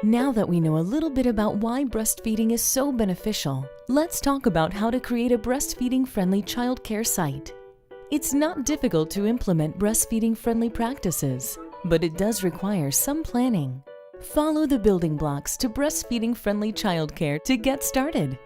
Now that we know a little bit about why breastfeeding is so beneficial, let's talk about how to create a breastfeeding-friendly childcare site. It's not difficult to implement breastfeeding-friendly practices, but it does require some planning. Follow the building blocks to breastfeeding-friendly childcare to get started.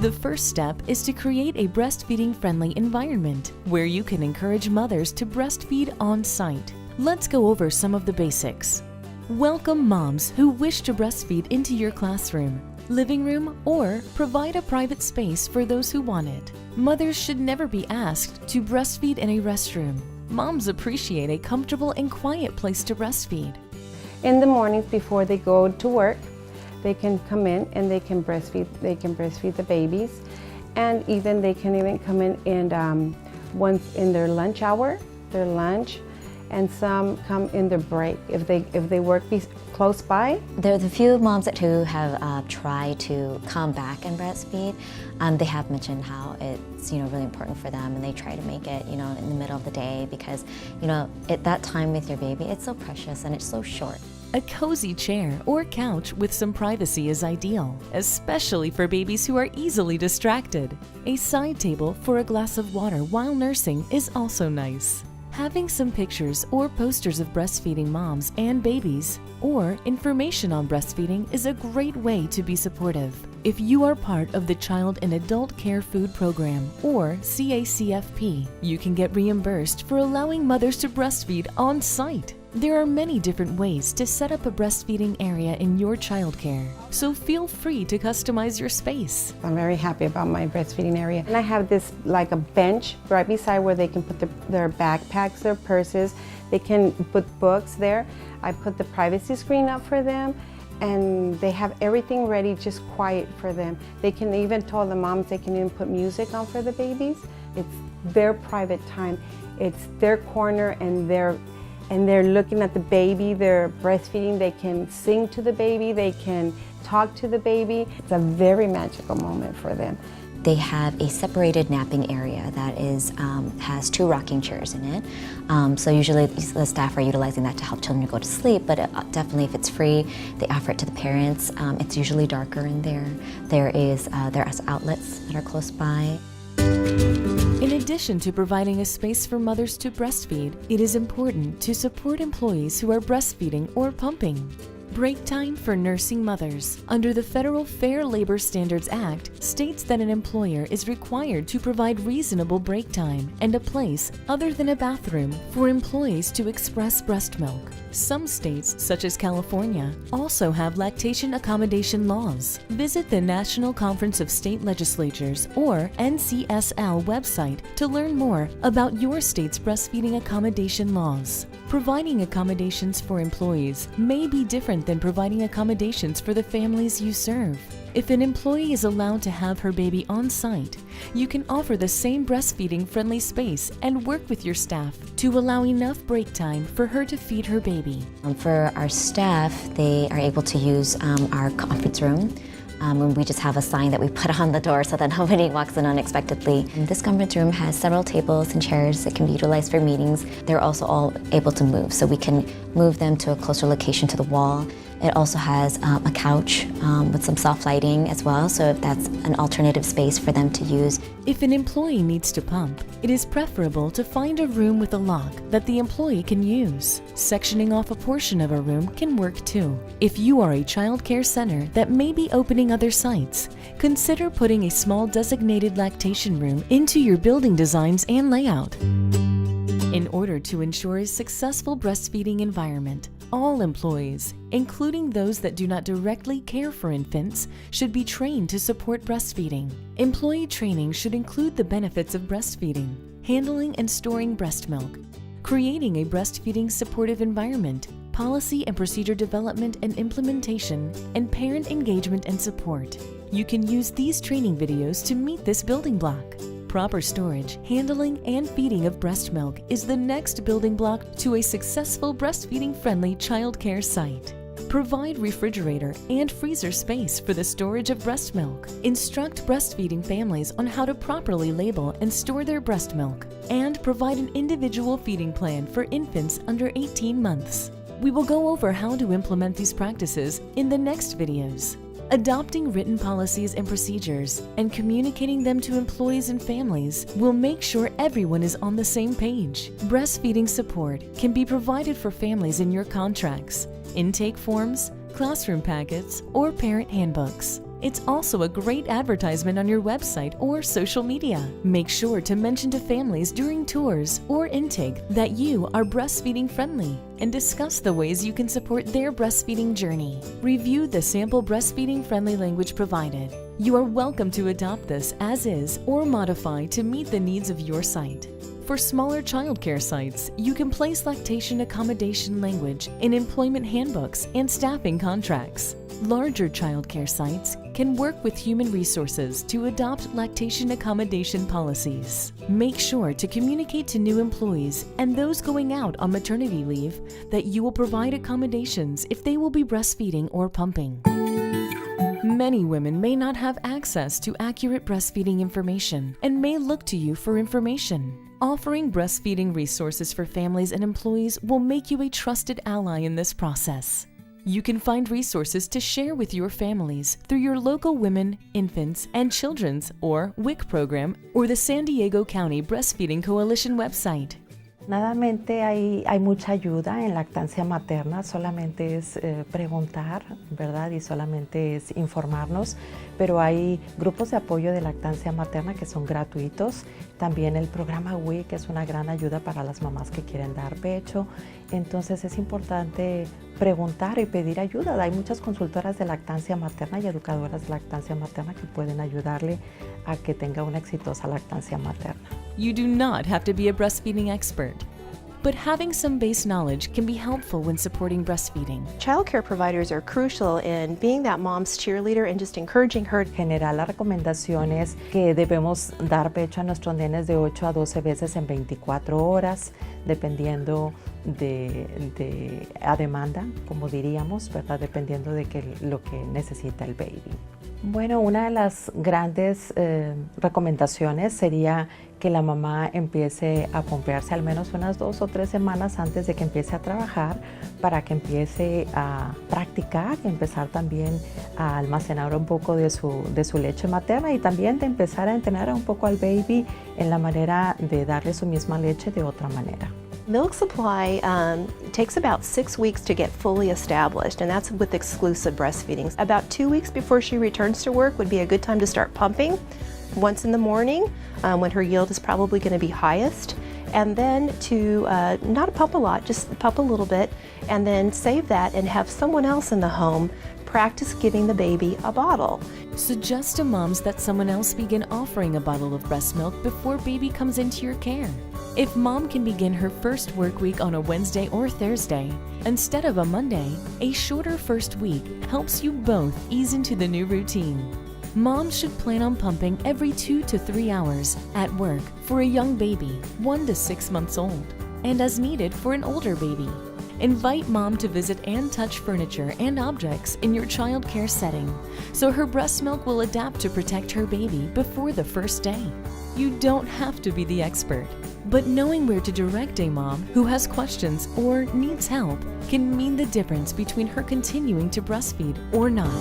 The first step is to create a breastfeeding-friendly environment where you can encourage mothers to breastfeed on site. Let's go over some of the basics. Welcome moms who wish to breastfeed into your classroom, living room, or provide a private space for those who want it. Mothers should never be asked to breastfeed in a restroom. Moms appreciate a comfortable and quiet place to breastfeed. In the mornings before they go to work, they can come in and they can breastfeed. They can breastfeed the babies, and even they can even come in and once in their lunch hour, their lunch. And some come in their break if they work close by. There are the few moms who have tried to come back and breastfeed. They have mentioned how it's really important for them, and they try to make it in the middle of the day because at that time with your baby it's so precious and it's so short. A cozy chair or couch with some privacy is ideal, especially for babies who are easily distracted. A side table for a glass of water while nursing is also nice. Having some pictures or posters of breastfeeding moms and babies, or information on breastfeeding is a great way to be supportive. If you are part of the Child and Adult Care Food Program, or CACFP, you can get reimbursed for allowing mothers to breastfeed on site. There are many different ways to set up a breastfeeding area in your childcare, so feel free to customize your space. I'm very happy about my breastfeeding area. And I have this like a bench right beside where they can put their backpacks, their purses. They can put books there. I put the privacy screen up for them, and they have everything ready, just quiet for them. They can even tell the moms they can even put music on for the babies. It's their private time. It's their corner, and they're looking at the baby, they're breastfeeding, they can sing to the baby, they can talk to the baby. It's a very magical moment for them. They have a separated napping area that has 2 rocking chairs in it. So usually the staff are utilizing that to help children go to sleep, but definitely if it's free, they offer it to the parents. It's usually darker in there. There are outlets that are close by. In addition to providing a space for mothers to breastfeed, it is important to support employees who are breastfeeding or pumping. Break time for nursing mothers under the Federal Fair Labor Standards Act states that an employer is required to provide reasonable break time and a place other than a bathroom for employees to express breast milk. Some states, such as California, also have lactation accommodation laws. Visit the National Conference of State Legislatures, or NCSL website to learn more about your state's breastfeeding accommodation laws. Providing accommodations for employees may be different than providing accommodations for the families you serve. If an employee is allowed to have her baby on site, you can offer the same breastfeeding-friendly space and work with your staff to allow enough break time for her to feed her baby. For our staff, they are able to use our conference room. And we just have a sign that we put on the door so that nobody walks in unexpectedly. And this conference room has several tables and chairs that can be utilized for meetings. They're also all able to move, so we can move them to a closer location to the wall. It also has a couch with some soft lighting as well, so that's an alternative space for them to use. If an employee needs to pump, it is preferable to find a room with a lock that the employee can use. Sectioning off a portion of a room can work too. If you are a child care center that may be opening other sites, consider putting a small designated lactation room into your building designs and layout. In order to ensure a successful breastfeeding environment, all employees, including those that do not directly care for infants, should be trained to support breastfeeding. Employee training should include the benefits of breastfeeding, handling and storing breast milk, creating a breastfeeding supportive environment, policy and procedure development and implementation, and parent engagement and support. You can use these training videos to meet this building block. Proper storage, handling, and feeding of breast milk is the next building block to a successful breastfeeding-friendly childcare site. Provide refrigerator and freezer space for the storage of breast milk. Instruct breastfeeding families on how to properly label and store their breast milk. And provide an individual feeding plan for infants under 18 months. We will go over how to implement these practices in the next videos. Adopting written policies and procedures and communicating them to employees and families will make sure everyone is on the same page. Breastfeeding support can be provided for families in your contracts, intake forms, classroom packets, or parent handbooks. It's also a great advertisement on your website or social media. Make sure to mention to families during tours or intake that you are breastfeeding friendly and discuss the ways you can support their breastfeeding journey. Review the sample breastfeeding friendly language provided. You are welcome to adopt this as is or modify to meet the needs of your site. For smaller childcare sites, you can place lactation accommodation language in employment handbooks and staffing contracts. Larger childcare sites can work with human resources to adopt lactation accommodation policies. Make sure to communicate to new employees and those going out on maternity leave that you will provide accommodations if they will be breastfeeding or pumping. Many women may not have access to accurate breastfeeding information and may look to you for information. Offering breastfeeding resources for families and employees will make you a trusted ally in this process. You can find resources to share with your families through your local Women, Infants, and Children's or WIC program or the San Diego County Breastfeeding Coalition website. Afortunadamente hay mucha ayuda en lactancia materna, solamente es preguntar, ¿verdad? Y solamente es informarnos, pero hay grupos de apoyo de lactancia materna que son gratuitos. También el programa WIC es una gran ayuda para las mamás que quieren dar pecho. Entonces es importante preguntar y pedir ayuda. Hay muchas consultoras de lactancia materna y educadoras de lactancia materna que pueden ayudarle a que tenga una exitosa lactancia materna. You do not have to be a breastfeeding expert, but having some base knowledge can be helpful when supporting breastfeeding. Childcare providers are crucial in being that mom's cheerleader and just encouraging her. En general, la recomendación es que debemos dar pecho a nuestros nenes de 8 a 12 veces en 24 horas, dependiendo a demanda, como diríamos, ¿verdad? Dependiendo de lo que necesita el baby. Bueno, una de las grandes recomendaciones sería que la mamá empiece a pompearse al menos unas 2 o 3 semanas antes de que empiece a trabajar para que empiece a practicar y empezar también a almacenar un poco de su leche materna y también de empezar a entrenar un poco al baby en la manera de darle su misma leche de otra manera. Milk supply takes about 6 weeks to get fully established, and that's with exclusive breastfeeding. About 2 weeks before she returns to work would be a good time to start pumping. Once in the morning, when her yield is probably going to be highest, and then to not pump a lot, just pump a little bit, and then save that and have someone else in the home practice giving the baby a bottle. Suggest to moms that someone else begin offering a bottle of breast milk before baby comes into your care. If mom can begin her first work week on a Wednesday or Thursday, instead of a Monday, a shorter first week helps you both ease into the new routine. Moms should plan on pumping every 2 to 3 hours at work for a young baby, 1 to 6 months old, and as needed for an older baby. Invite mom to visit and touch furniture and objects in your child care setting, so her breast milk will adapt to protect her baby before the first day. You don't have to be the expert, but knowing where to direct a mom who has questions or needs help can mean the difference between her continuing to breastfeed or not.